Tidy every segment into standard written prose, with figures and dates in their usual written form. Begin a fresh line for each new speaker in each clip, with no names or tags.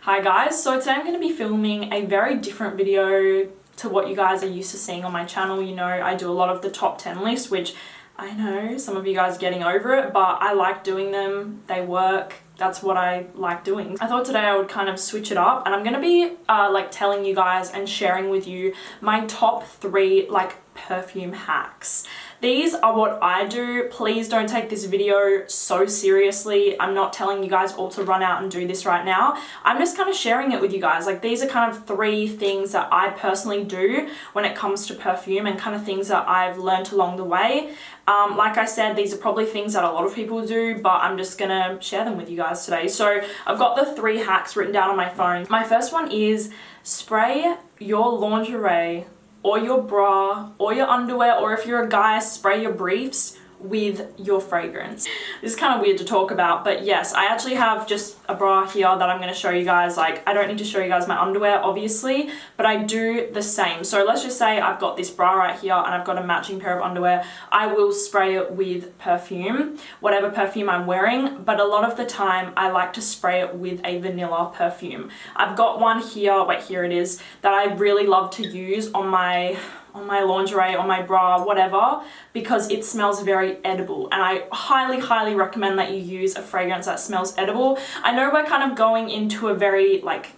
Hi guys, so today I'm going to be filming a very different video to what you guys are used to seeing on my channel. You know, I do a lot of the top 10 lists, which I know some of you guys are getting over it, but I like doing them. They work. That's what I like doing. I thought today I would kind of switch it up, and I'm going to be like telling you guys and sharing with you my top 3 like perfume hacks. These are what I do. Please don't take this video so seriously. I'm not telling you guys all to run out and do this right now. I'm just kind of sharing it with you guys. Like, these are kind of 3 things that I personally do when it comes to perfume and kind of things that I've learned along the way. Like I said, these are probably things that a lot of people do, but I'm just gonna share them with you guys today. So I've got the 3 hacks written down on my phone. My first one is spray your lingerie or your bra or your underwear, or if you're a guy, spray your briefs with your fragrance. This is kind of weird to talk about, but yes, I actually have just a bra here that I'm going to show you guys. Like, I don't need to show you guys my underwear obviously, but I do the same. So let's just say I've got this bra right here and I've got a matching pair of underwear. I will spray it with perfume, whatever perfume I'm wearing, but a lot of the time I like to spray it with a vanilla perfume. I've got one here, wait, here it is, that I really love to use on my lingerie, on my bra, whatever, because it smells very edible, and I highly recommend that you use a fragrance that smells edible. I know we're kind of going into a very like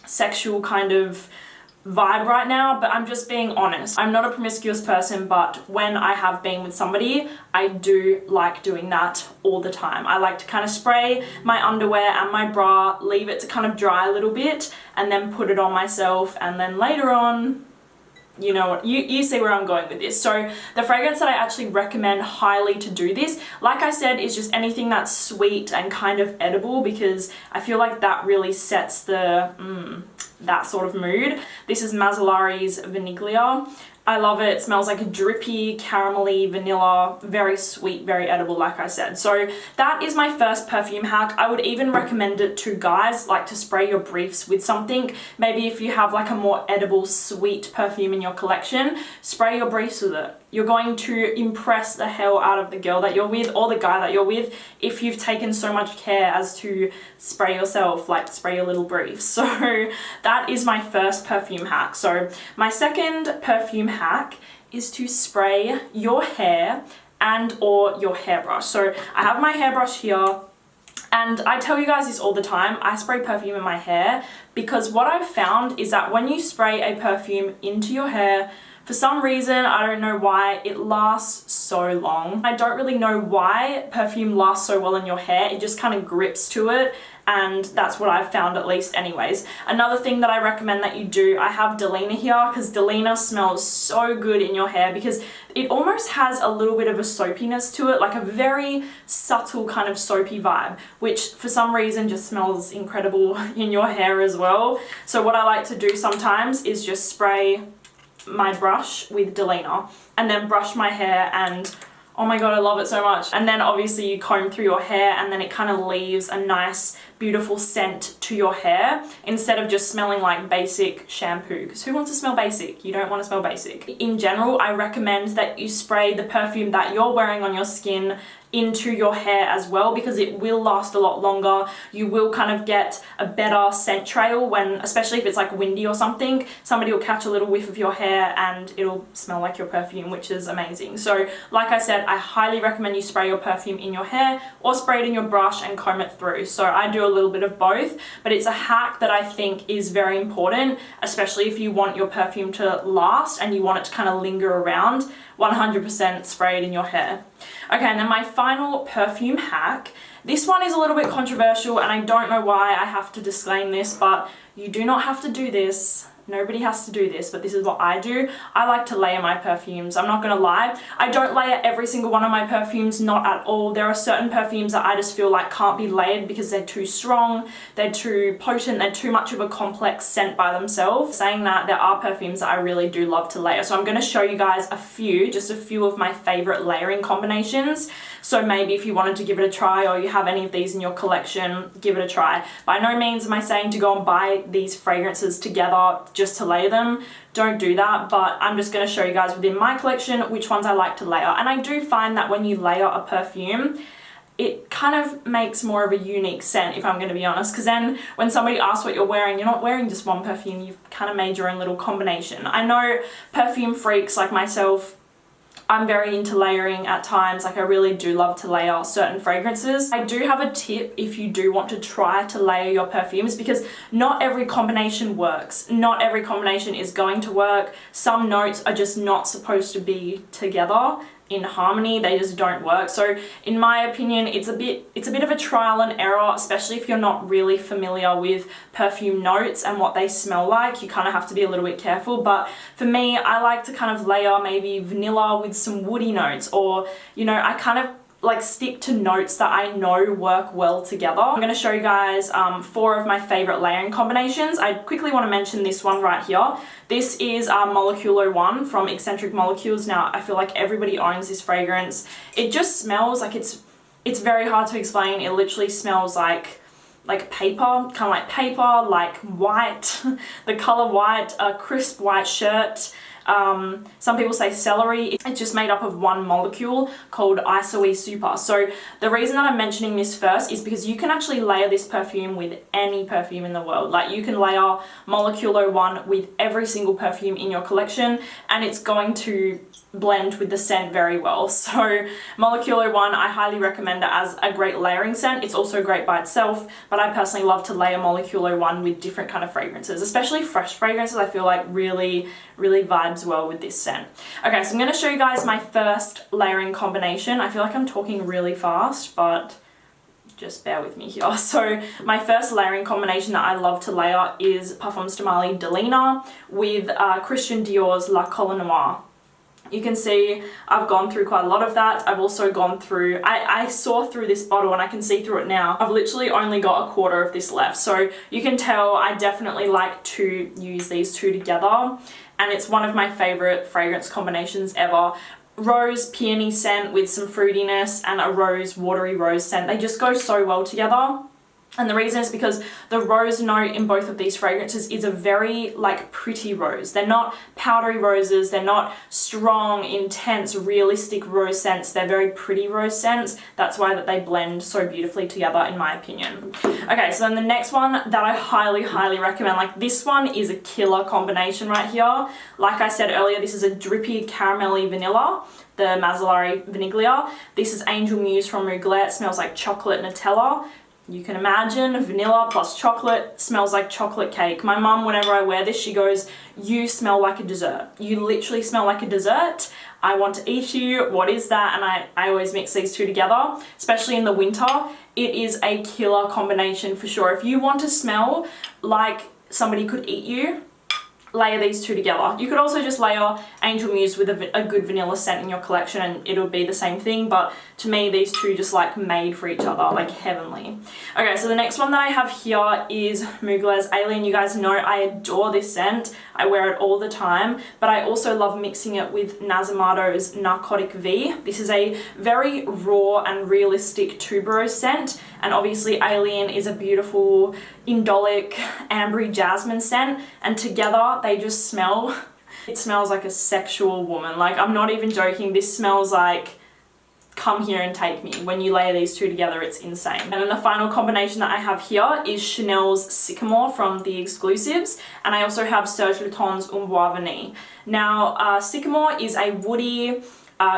sexual kind of vibe right now, but I'm just being honest. I'm not a promiscuous person, but when I have been with somebody, I do like doing that all the time. I like to kind of spray my underwear and my bra, leave it to kind of dry a little bit, and then put it on myself, and then later on, you know what, you see where I'm going with this. So the fragrance that I actually recommend highly to do this, like I said, is just anything that's sweet and kind of edible, because I feel like that really sets the that sort of mood. This is Mazzolari's Vaniglia. I love it. It smells like a drippy, caramelly, vanilla, very sweet, very edible, like I said. So that is my first perfume hack. I would even recommend it to guys, like to spray your briefs with something. Maybe if you have like a more edible, sweet perfume in your collection, spray your briefs with it. You're going to impress the hell out of the girl that you're with or the guy that you're with if you've taken so much care as to spray yourself, like spray your little briefs. So that is my first perfume hack. So my second perfume hack is to spray your hair and or your hairbrush. So I have my hairbrush here, and I tell you guys this all the time, I spray perfume in my hair, because what I've found is that when you spray a perfume into your hair, for some reason, I don't know why, it lasts so long. I don't really know why perfume lasts so well in your hair. It just kind of grips to it, and that's what I've found, at least anyways. Another thing that I recommend that you do, I have Delina here, because Delina smells so good in your hair, because it almost has a little bit of a soapiness to it, like a very subtle kind of soapy vibe, which for some reason just smells incredible in your hair as well. So what I like to do sometimes is just spray my brush with Delina and then brush my hair, and oh my god, I love it so much. And then obviously you comb through your hair, and then it kind of leaves a nice beautiful scent to your hair instead of just smelling like basic shampoo, because who wants to smell basic? You don't want to smell basic. In general, I recommend that you spray the perfume that you're wearing on your skin into your hair as well, because it will last a lot longer. You will kind of get a better scent trail when, especially if it's like windy or something, somebody will catch a little whiff of your hair and it'll smell like your perfume, which is amazing. So like I said, I highly recommend you spray your perfume in your hair or spray it in your brush and comb it through. So I do a little bit of both, but it's a hack that I think is very important, especially if you want your perfume to last and you want it to kind of linger around. 100% spray it in your hair. Okay, and then my final perfume hack. This one is a little bit controversial, and I don't know why I have to disclaim this, but you do not have to do this. Nobody has to do this, but this is what I do. I like to layer my perfumes. I'm not gonna lie. I don't layer every single one of my perfumes, not at all. There are certain perfumes that I just feel like can't be layered because they're too strong, they're too potent, they're too much of a complex scent by themselves. Saying that, there are perfumes that I really do love to layer. So I'm gonna show you guys just a few of my favorite layering combinations. So maybe if you wanted to give it a try, or you have any of these in your collection, give it a try. By no means am I saying to go and buy these fragrances together just to layer them. Don't do that, but I'm just going to show you guys within my collection which ones I like to layer. And I do find that when you layer a perfume, it kind of makes more of a unique scent, if I'm going to be honest, because then when somebody asks what you're wearing, you're not wearing just one perfume, you've kind of made your own little combination. I know perfume freaks like myself, I'm very into layering at times. Like I really do love to layer certain fragrances. I do have a tip if you do want to try to layer your perfumes, because not every combination works. Not every combination is going to work. Some notes are just not supposed to be together in harmony. They just don't work. So in my opinion, it's a bit of a trial and error, especially if you're not really familiar with perfume notes and what they smell like. You kind of have to be a little bit careful. But for me, I like to kind of layer maybe vanilla with some woody notes, or, you know, I kind of like stick to notes that I know work well together. I'm going to show you guys 4 of my favorite layering combinations. I quickly want to mention this one right here. This is Moleculo 1 from Eccentric Molecules. Now, I feel like everybody owns this fragrance. It just smells like it's very hard to explain. It literally smells like paper, kind of like paper, like white, the color white, a crisp white shirt. Some people say celery. It's just made up of one molecule called ISOE Super. So the reason that I'm mentioning this first is because you can actually layer this perfume with any perfume in the world. Like you can layer Moleculo 1 with every single perfume in your collection, and it's going to blend with the scent very well. So Moleculo 1, I highly recommend it as a great layering scent. It's also great by itself, but I personally love to layer Moleculo 1 with different kind of fragrances, especially fresh fragrances. I feel like really vibes well with this scent. Okay, so I'm going to show you guys my first layering combination. I feel like I'm talking really fast, but just bear with me here. So my first layering combination that I love to layer is Parfums de Delina with Christian Dior's La Colle Noire. You can see I've gone through quite a lot of that. I've also gone through, I saw through this bottle and I can see through it now. I've literally only got a quarter of this left. So you can tell I definitely like to use these two together. And it's one of my favorite fragrance combinations ever. Rose peony scent with some fruitiness and a rose, watery rose scent. They just go so well together. And the reason is because the rose note in both of these fragrances is a very like pretty rose. They're not powdery roses, they're not strong, intense, realistic rose scents. They're very pretty rose scents. That's why that they blend so beautifully together in my opinion. Okay, so then the next one that I highly recommend, like this one is a killer combination right here. Like I said earlier, this is a drippy caramelly vanilla, the Mazzolari Vaniglia. This is Angel Muse from Mugler. It smells like chocolate Nutella. You can imagine vanilla plus chocolate smells like chocolate cake. My mum, whenever I wear this, she goes, "You smell like a dessert. You literally smell like a dessert. I want to eat you. What is that?" And I always mix these two together, especially in the winter. It is a killer combination for sure. If you want to smell like somebody could eat you, layer these two together. You could also just layer Angel Muse with a good vanilla scent in your collection and it'll be the same thing, but to me these two just like made for each other, like heavenly. Okay, so the next one that I have here is Mugler's Alien. You guys know I adore this scent. I wear it all the time, but I also love mixing it with Nazamado's Narcotic V. This is a very raw and realistic tuberose scent, and obviously Alien is a beautiful indolic ambery jasmine scent, and together they just smell, it smells like a sexual woman. Like I'm not even joking, this smells like come here and take me. When you layer these two together, it's insane. And then the final combination that I have here is Chanel's Sycamore from the Exclusives, and I also have Serge Lutens Umbois Vanille. Now Sycamore is a woody,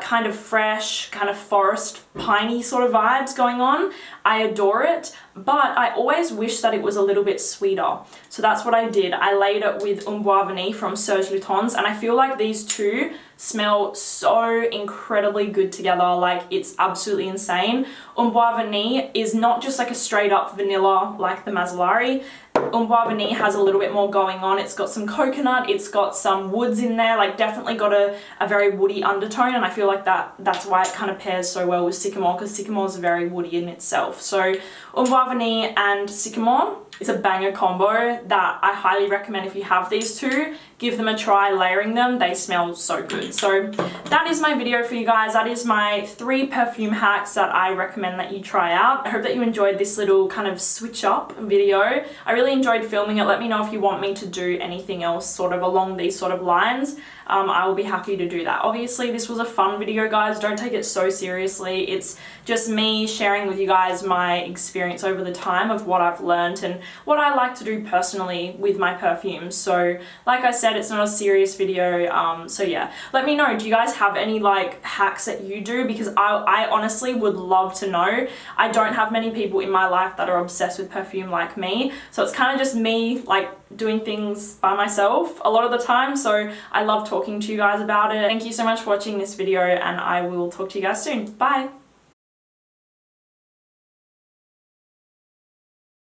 kind of fresh, kind of forest piney sort of vibes going on. I adore it, but I always wish that it was a little bit sweeter. So that's what I did. I laid it with Umbois Vanille from Serge Lutens, and I feel like these two smell so incredibly good together. Like it's absolutely insane. Umbois Vanille is not just like a straight up vanilla like the Mazzolari. Umbois Vanille has a little bit more going on. It's got some coconut, it's got some woods in there, like definitely got a very woody undertone, and I feel like that's why it kind of pairs so well with Sycamore, because Sycamore is very woody in itself. So Umbar Vanille and Sycamore. It's a banger combo that I highly recommend if you have these two. Give them a try layering them. They smell so good. So that is my video for you guys. That is my 3 perfume hacks that I recommend that you try out. I hope that you enjoyed this little kind of switch up video. I really enjoyed filming it. Let me know if you want me to do anything else sort of along these sort of lines. I will be happy to do that. Obviously, this was a fun video, guys. Don't take it so seriously. It's just me sharing with you guys my experience over the time of what I've learned and what I like to do personally with my perfumes. So like I said, it's not a serious video. So yeah, let me know, do you guys have any like hacks that you do? Because I honestly would love to know. I don't have many people in my life that are obsessed with perfume like me. So it's kind of just me like doing things by myself a lot of the time. So I love talking to you guys about it. Thank you so much for watching this video, and I will talk to you guys soon. Bye.